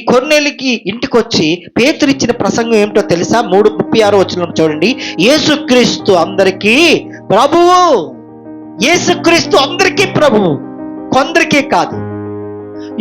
కొర్నేలికి ఇంటికి వచ్చి పేతురు ఇచ్చిన ప్రసంగం ఏమిటో తెలుసా? 3:36 వచనం చూడండి. యేసుక్రీస్తు అందరికీ ప్రభువు. యేసుక్రీస్తు అందరికీ ప్రభువు, కొందరికీ కాదు.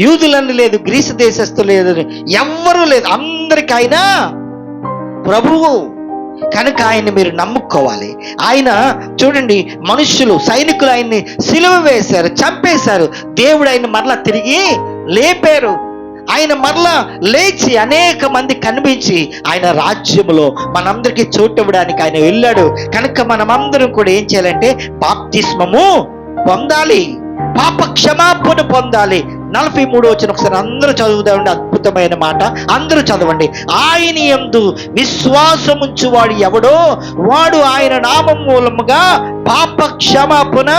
యూదులని లేదు, గ్రీసు దేశస్థులు లేదు, ఎవ్వరూ లేదు, అందరికీ ఆయన ప్రభువు. కనుక ఆయన్ని మీరు నమ్ముకోవాలి. ఆయన చూడండి, మనుషులు సైనికులు ఆయన్ని సిలువ వేశారు, చంపేశారు. దేవుడు ఆయన మరలా తిరిగి లేపారు. ఆయన మరలా లేచి అనేక మంది కనిపించి ఆయన రాజ్యములో మనందరికీ చోటు ఇవ్వడానికి ఆయన వెళ్ళాడు. కనుక మనమందరం కూడా ఏం చేయాలంటే బాప్తిస్మము పొందాలి, పాప క్షమాపణ పొందాలి. 43 వచనం ఒకసారి అందరూ చదువుదామండి. అద్భుతమైన మాట, అందరూ చదవండి. ఆయన యందు విశ్వాసముంచు వాడు ఎవడో వాడు ఆయన నామం మూలముగా పాప క్షమాపణ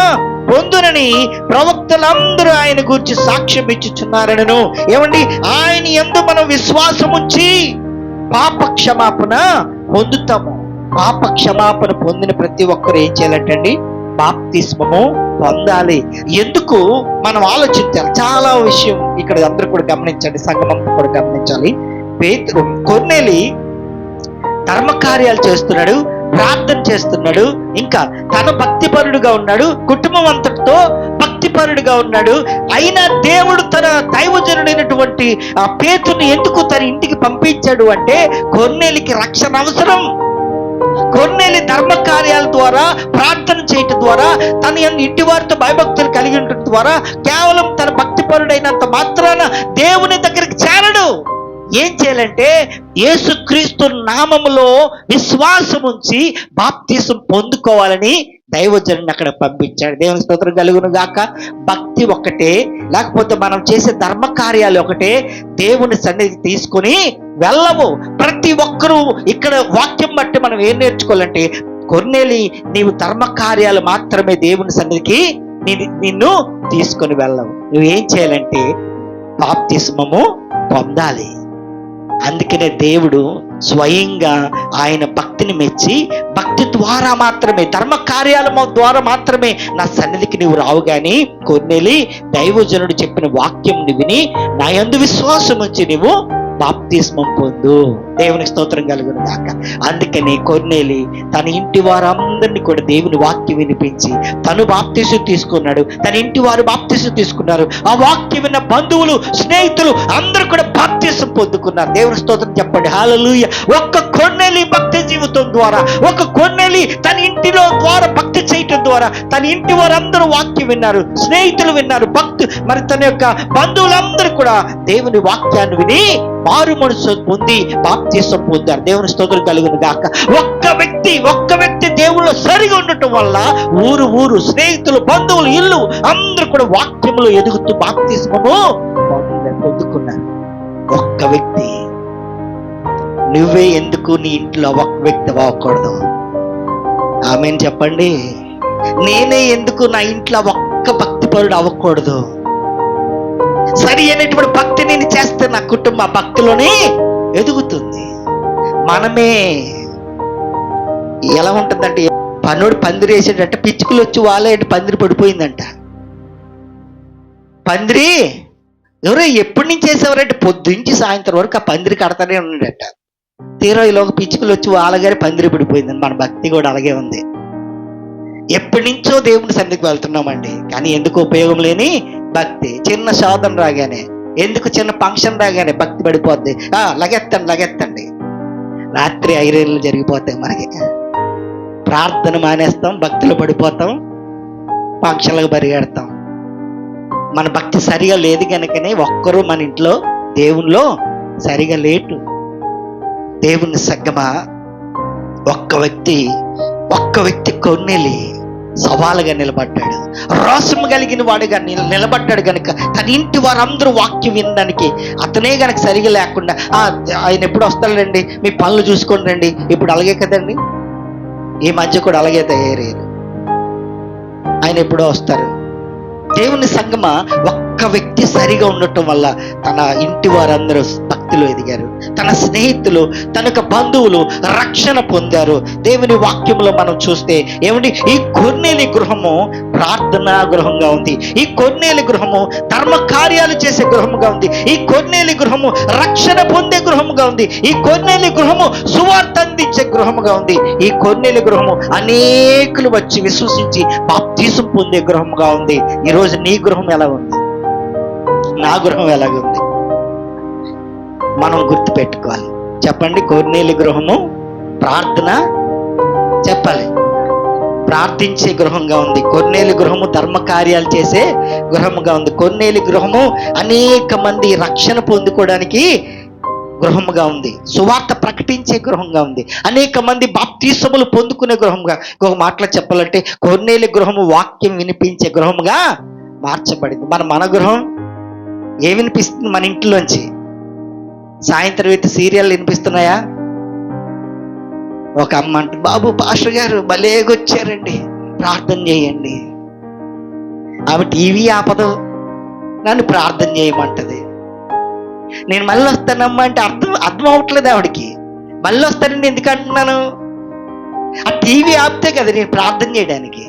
పొందునని ప్రవక్తలందరూ ఆయన గురించి సాక్ష్యం ఇచ్చుచున్నారనను. ఏమండి, ఆయన యందు మనం విశ్వాసముంచి పాప క్షమాపణ పొందుతాము. పాప క్షమాపణ పొందిన ప్రతి ఒక్కరు ఏం చేయాలంటండి? బాప్తిస్మము పొందాలి. ఎందుకు మనం ఆలోచించాలి. చాలా విషయం ఇక్కడ అందరూ కూడా గమనించండి, సంగమం కూడా గమనించాలి. పేతురు, కొర్నేలి ధర్మకార్యాలు చేస్తున్నాడు, ప్రార్థన చేస్తున్నాడు, ఇంకా తన భక్తిపరుడుగా ఉన్నాడు, కుటుంబం అంతటితో భక్తిపరుడుగా ఉన్నాడు. అయినా దేవుడు తన దైవజనుడైనటువంటి ఆ పేతురుని ఎందుకు తన ఇంటికి పంపించాడు అంటే కొర్నేలికి రక్షణ అవసరం. కొర్నేలి ధర్మ కార్యాల ద్వారా, ప్రార్థన చేయటం ద్వారా, తన ఇంటి వారితో భయభక్తులు కలిగి ఉండటం ద్వారా కేవలం తన భక్తిపరుడైనంత మాత్రాన దేవుని దగ్గరికి చేరడు. ఏం చేయాలంటే యేసుక్రీస్తు నామములో విశ్వాసం ఉంచి బాప్తిసం పొందుకోవాలని దైవజనుని అక్కడ పంపించాడు. దేవుని స్తోత్రం కలుగును గాక. భక్తి ఒకటే, లేకపోతే మనం చేసే ధర్మ కార్యాలు ఒకటే, దేవుని సన్నిధికి తీసుకుని వెళ్ళవు. ప్రతి ఒక్కరూ ఇక్కడ వాక్యం బట్టి మనం ఏం నేర్చుకోవాలంటే, కొర్నేలి నీవు ధర్మ కార్యాలు మాత్రమే దేవుని సన్నిధికి నిన్ను తీసుకొని వెళ్ళవు. నువ్వేం చేయాలంటే బాప్తిస్మము పొందాలి. అందుకనే దేవుడు స్వయంగా ఆయన భక్తిని మెచ్చి, భక్తి ద్వారా మాత్రమే, ధర్మ కార్యాల ద్వారా మాత్రమే నా సన్నిధికి నువ్వు రావు గాని, కొర్నేలి దైవజనుడు చెప్పిన వాక్యం విని నా యందు విశ్వాసం ఉంచి నువ్వు బాప్తిస్మం పొందు. దేవునికి స్తోత్రం కలుగును గాక. అందుకని కొర్నేలి తన ఇంటి వారందరినీ కూడా దేవుని వాక్యం వినిపించి తను బాప్తిసం తీసుకున్నాడు, తన ఇంటి వారు బాప్తిసం తీసుకున్నారు. ఆ వాక్యం విన్న బంధువులు, స్నేహితులు అందరూ కూడా బాప్తిసం పొందుకున్నారు. దేవుని స్తోత్రం చెప్పండి, హల్లెలూయా. ఒక్క కొర్నేలి భక్తి జీవితం ద్వారా, ఒక కొర్నేలి తన ఇంటిలో ద్వారా భక్తి చేయటం ద్వారా తన ఇంటి వారందరూ వాక్యం విన్నారు, స్నేహితులు విన్నారు, మరి తన యొక్క బంధువులందరూ కూడా దేవుని వాక్యాన్ని విని మారు మనసు పొంది బాప్తిసం పొందారు. దేవుని స్తోత్రం కలుగును గాక. ఒక్క వ్యక్తి దేవుళ్ళు సరిగా ఉండటం వల్ల ఊరు స్నేహితులు, బంధువులు, ఇల్లు అందరూ కూడా వాక్యంలో ఎదుగుతూ బాప్తిస్మము పొందుకున్నారు. ఒక్క వ్యక్తి. నువ్వే ఎందుకు నీ ఇంట్లో ఒక్క వ్యక్తి అవ్వకూడదు? ఆమేన్ చెప్పండి. నేనే ఎందుకు నా ఇంట్లో ఒక్క భక్తిపరుడు అవ్వకూడదు? సరి అయినటువంటి భక్తి నేను చేస్తే నా కుటుంబ భక్తిలోనే ఎదుగుతుంది. మనమే ఎలా ఉంటుందంటే, పనుడు పందిరి వేసేటంటే పిచ్చుకలు వచ్చి వాళ్ళేంటి పందిరి పడిపోయిందంట. పందిరి ఎవరో ఎప్పటి నుంచి వేసేవారంటే పొద్దుంచి సాయంత్రం వరకు ఆ పందిరి కడతానే ఉన్నాడట. తీరా ఈలోగా పిచ్చుకలు వచ్చి వాళ్ళగానే పందిరి పడిపోయిందని. మన భక్తి కూడా అలాగే ఉంది. ఎప్పటి నుంచో దేవుని సన్నిధికి వెళ్తున్నామండి, కానీ ఎందుకు ఉపయోగం లేని భక్తి. చిన్న శోధన రాగానే, ఎందుకు చిన్న ఫంక్షన్ రాగానే భక్తి పడిపోద్ది. లగెత్తండి రాత్రి ఐరేళ్ళు జరిగిపోతాయి మనకి. ప్రార్థన మానేస్తాం, భక్తులు పడిపోతాం, ఫంక్షన్లకు పరిగెడతాం. మన భక్తి సరిగా లేదు కనుకనే ఒక్కరూ మన ఇంట్లో దేవునిలో సరిగా లేటు. దేవుని సంగమా, ఒక్క వ్యక్తి కొర్నేలి సవాలుగా నిలబడ్డాడు, రోషం కలిగిన వాడుగా నిలబడ్డాడు. కనుక తన ఇంటి వారందరూ వాక్యం వినడానికి అతనే కనుక సరిగా లేకుండా, ఆయన ఎప్పుడు వస్తాడండి, మీ పనులు చూసుకోండి రండి. ఇప్పుడు అలాగే కదండి, ఈ మధ్య కూడా అలాగే తయారయ్యారు. ఆయన ఎప్పుడో వస్తారు. దేవుని సంగమా, ఒక్క వ్యక్తి సరిగా ఉండటం వల్ల తన ఇంటి వారందరూ భక్తిలో ఎదిగారు. తన స్నేహితులు, తన బంధువులు రక్షణ పొందారు. దేవుని వాక్యంలో మనం చూస్తే ఏమండి, ఈ కొర్నేలి గృహము ప్రార్థనా గృహంగా ఉంది. ఈ కొర్నేలి గృహము ధర్మ కార్యాలు చేసే గృహముగా ఉంది. ఈ కొర్నేలి గృహము రక్షణ పొందే గృహముగా ఉంది. ఈ కొర్నేలి గృహము సువార్త అందించే గృహముగా ఉంది. ఈ కొర్నేలి గృహము అనేకులు వచ్చి విశ్వసించి బాప్తీసం పొందే గృహముగా ఉంది. ఈరోజు నీ గృహం ఎలా ఉంది? నా గృహం ఎలాగుంది? మనం గుర్తు పెట్టుకోవాలి. చెప్పండి. కొర్నేలి గృహము ప్రార్థన చెప్పాలి, ప్రార్థించే గృహంగా ఉంది. కొర్నేలి గృహము ధర్మ కార్యాలు చేసే గృహముగా ఉంది. కొర్నేలి గృహము అనేక మంది రక్షణ పొందుకోవడానికి గృహముగా ఉంది. సువార్త ప్రకటించే గృహంగా ఉంది. అనేక మంది బాప్తీసములు పొందుకునే గృహంగా. ఇంకొక మాటలో చెప్పాలంటే కొర్నేలి గృహము వాక్యం వినిపించే గృహముగా మార్చబడింది. మన గృహం ఏ వినిపిస్తుంది? మన ఇంట్లోంచి సాయంత్రం అయితే సీరియల్ వినిపిస్తున్నాయా? ఒక అమ్మ అంటే, బాబు పాస్టర్ గారు భలేగొచ్చారండి, ప్రార్థన చేయండి. ఆమె టీవీ ఆపదు, నన్ను ప్రార్థన చేయమంటది. నేను మళ్ళీ వస్తానమ్మా అంటే అర్థం అవ్వట్లేదు ఆవిడకి. మళ్ళీ వస్తానండి ఎందుకు అంటున్నాను? ఆ టీవీ ఆపితే కదా నేను ప్రార్థన చేయడానికి.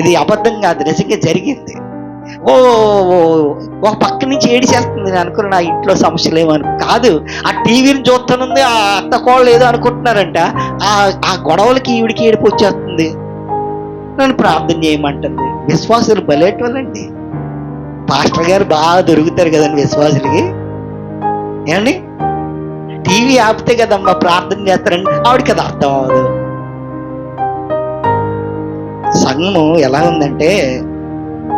ఇది అబద్ధం కాదు, నిజంగా జరిగింది. ఒక పక్క నుంచి ఏడిచేస్తుంది. నేను అనుకున్నా నా ఇంట్లో సమస్యలు ఏమను కాదు, ఆ టీవీని చూస్తానుంది, ఆ అత్త కోళ్ళు ఏదో అనుకుంటున్నారంట. ఆ గొడవలకి ఈవిడికి ఏడుపు వచ్చేస్తుంది, నన్ను ప్రార్థన చేయమంటుంది. విశ్వాసులు బలేటోళ్ళండి. పాస్టర్ గారు బాగా దొరుకుతారు కదండి విశ్వాసులకి. ఏమండి? టీవీ ఆపితే కదమ్మా ప్రార్థన చేస్తారండి. ఆవిడకి అది అర్థం అవ్వదు. సంఘము ఎలా ఉందంటే,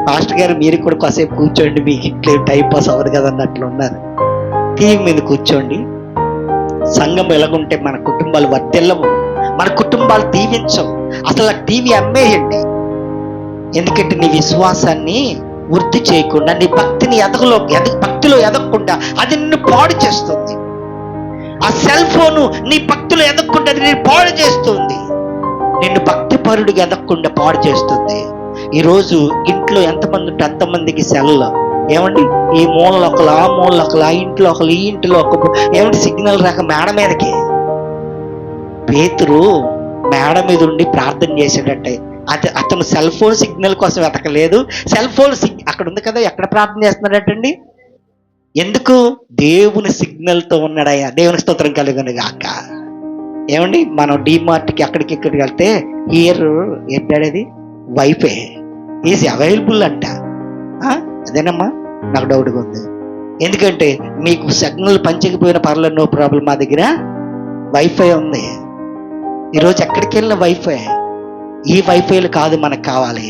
పాస్టర్ గారు మీరు కూడా కాసేపు కూర్చోండి, మీకు ఇట్లే టైం పాస్ అవ్వదు కదా అన్నట్లు ఉన్నారు. టీవీ మీద కూర్చోండి. సంఘం ఎలాగుంటే మన కుటుంబాలు వర్తిల్లవు, మన కుటుంబాలు దీవించవు. అసలు ఆ టీవీ అమ్మేయండి. ఎందుకంటే నీ విశ్వాసాన్ని వృద్ధి చేయకుండా, నీ భక్తిని భక్తిలో ఎదగకుండా అది నిన్ను పాడు చేస్తుంది. ఆ సెల్ ఫోను నీ భక్తిలో ఎదగకుండా అది నిన్ను పాడు చేస్తుంది. నిన్ను భక్తిపరుడిగా ఎదగకుండా పాడు చేస్తుంది. ఈరోజు ఇంట్లో ఎంతమంది ఉంటే అంతమందికి సెల్లో. ఏమండి? ఈ మూలలో ఒకరు, ఆ మూలలో ఒకరు, ఆ ఇంట్లో ఒకరు, ఈ ఇంట్లో ఒకరు. ఏమంటే సిగ్నల్ రాక మేడ మీదకి. పేతురు మేడ మీద ఉండి ప్రార్థన చేసేటట్టే. అతను సెల్ ఫోన్ సిగ్నల్ కోసం వెతకలేదు. సెల్ ఫోన్ అక్కడ ఉంది కదా, ఎక్కడ ప్రార్థన చేస్తున్నాడటండి? ఎందుకు? దేవుని సిగ్నల్తో ఉన్నాడయ్యా. దేవుని స్తోత్రం కలుగును గాక. ఏమండి? మనం డిమార్ట్కి అక్కడికి ఇక్కడికి వెళ్తే హియర్ ఏంటది వైఫై ఈజ్ అవైలబుల్ అంట. అదేనమ్మా, నాకు డౌట్గా ఉంది. ఎందుకంటే మీకు సిగ్నల్ పంచకపోయిన పర్లేదు, నో ప్రాబ్లం, మా దగ్గర వైఫై ఉంది. ఈరోజు ఎక్కడికి వెళ్ళిన వైఫై. ఈ వైఫైలు కాదు మనకు కావాలి,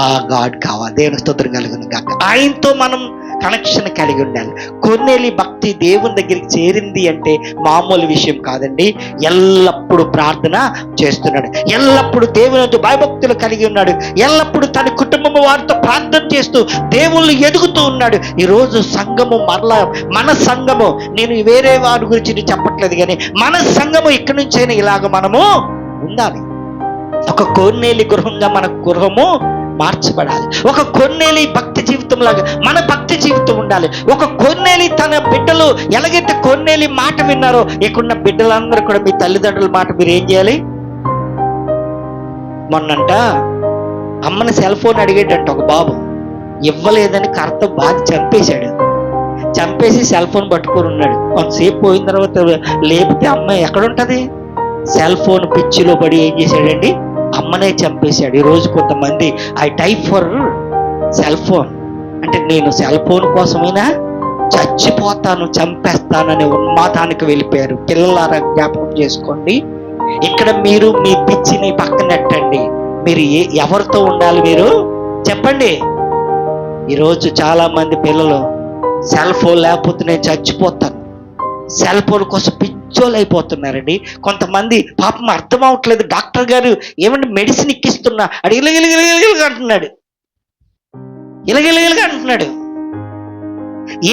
ఆ గాడ్ కావాలి. దేవుని స్తోత్రం కలుగును గాక. ఆయనతో మనం కనెక్షన్ కలిగి ఉండాలి. కొర్నేలి భక్తి దేవుని దగ్గరికి చేరింది అంటే మామూలు విషయం కాదండి. ఎల్లప్పుడూ ప్రార్థన చేస్తున్నాడు, ఎల్లప్పుడూ దేవునితో భయభక్తులు కలిగి ఉన్నాడు, ఎల్లప్పుడూ తన కుటుంబం వారితో ప్రార్థన చేస్తూ దేవుళ్ళు ఎదుగుతూ ఉన్నాడు. ఈరోజు సంఘము మరలా మన సంఘము, నేను వేరే వారి గురించి చెప్పట్లేదు కానీ మన సంఘము ఇక్కడి నుంచైనా ఇలాగ మనము ఉండాలి. ఒక కొర్నేలి గృహంగా మన గృహము మార్చబడాలి. ఒక కొర్నేలి భక్తి జీవితం లాగా మన భక్తి జీవితం ఉండాలి. ఒక కొర్నేలి తన బిడ్డలు ఎలాగైతే కొర్నేలి మాట విన్నారో, ఇక్కడున్న బిడ్డలందరూ కూడా మీ తల్లిదండ్రుల మాట మీరు ఏం చేయాలి? మొన్నంట అమ్మని సెల్ ఫోన్ అడిగేటంట ఒక బాబు, ఇవ్వలేదని కర్త బాధ చంపేసి సెల్ ఫోన్ పట్టుకొని ఉన్నాడు. కొంతసేపు పోయిన తర్వాత లేపితే అమ్మ ఎక్కడుంటది? సెల్ ఫోన్ పిచ్చిలో పడి ఏం చేశాడండి? అమ్మనే చంపేశాడు. ఈరోజు కొంతమంది I type for cell phone అంటే, నేను సెల్ ఫోన్ కోసమైనా చచ్చిపోతాను, చంపేస్తాననే ఉన్మాదానికి వెళ్ళిపోయారు. పిల్లలారా జ్ఞాపకం చేసుకోండి. ఇక్కడ మీరు మీ పిచ్చిని పక్కనెట్టండి. మీరు ఎవరితో ఉండాలి? మీరు చెప్పండి. ఈరోజు చాలా మంది పిల్లలు సెల్ ఫోన్ లేకపోతే నేను చచ్చిపోతాను, సెల్ ఫోన్ కోసం పిచ్చోళ్ళు అయిపోతున్నారండి. కొంతమంది పాపం అర్థం అవట్లేదు. డాక్టర్ గారు ఏమంటే మెడిసిన్ ఎక్కిస్తున్నా అడి ఇలగిలగిలగిలగా అంటున్నాడు, ఇలగిలగిలగా అంటున్నాడు.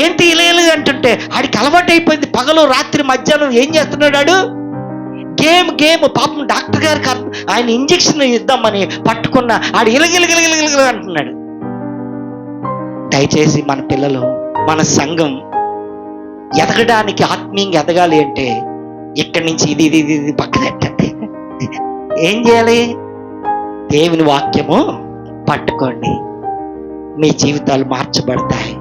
ఏంటి ఇలగిలగా అంటుంటే ఆడికి అలవాటు అయిపోయింది. పగలు రాత్రి మధ్యాహ్నం ఏం చేస్తున్నాడు? ఆడు గేమ్. పాపం డాక్టర్ గారికి ఆయన ఇంజక్షన్ ఇద్దామని పట్టుకున్న ఆడు ఇలగిలగిలగిలగిలగా అంటున్నాడు. దయచేసి మన పిల్లలు, మన సంఘం ఎదగడానికి, ఆత్మీయంగా ఎదగాలి అంటే ఇక్కడి నుంచి ఇది పక్కనెట్టండి. ఏం చేయాలి? దేవుని వాక్యము పట్టుకోండి, మీ జీవితాలు మార్చబడతాయి.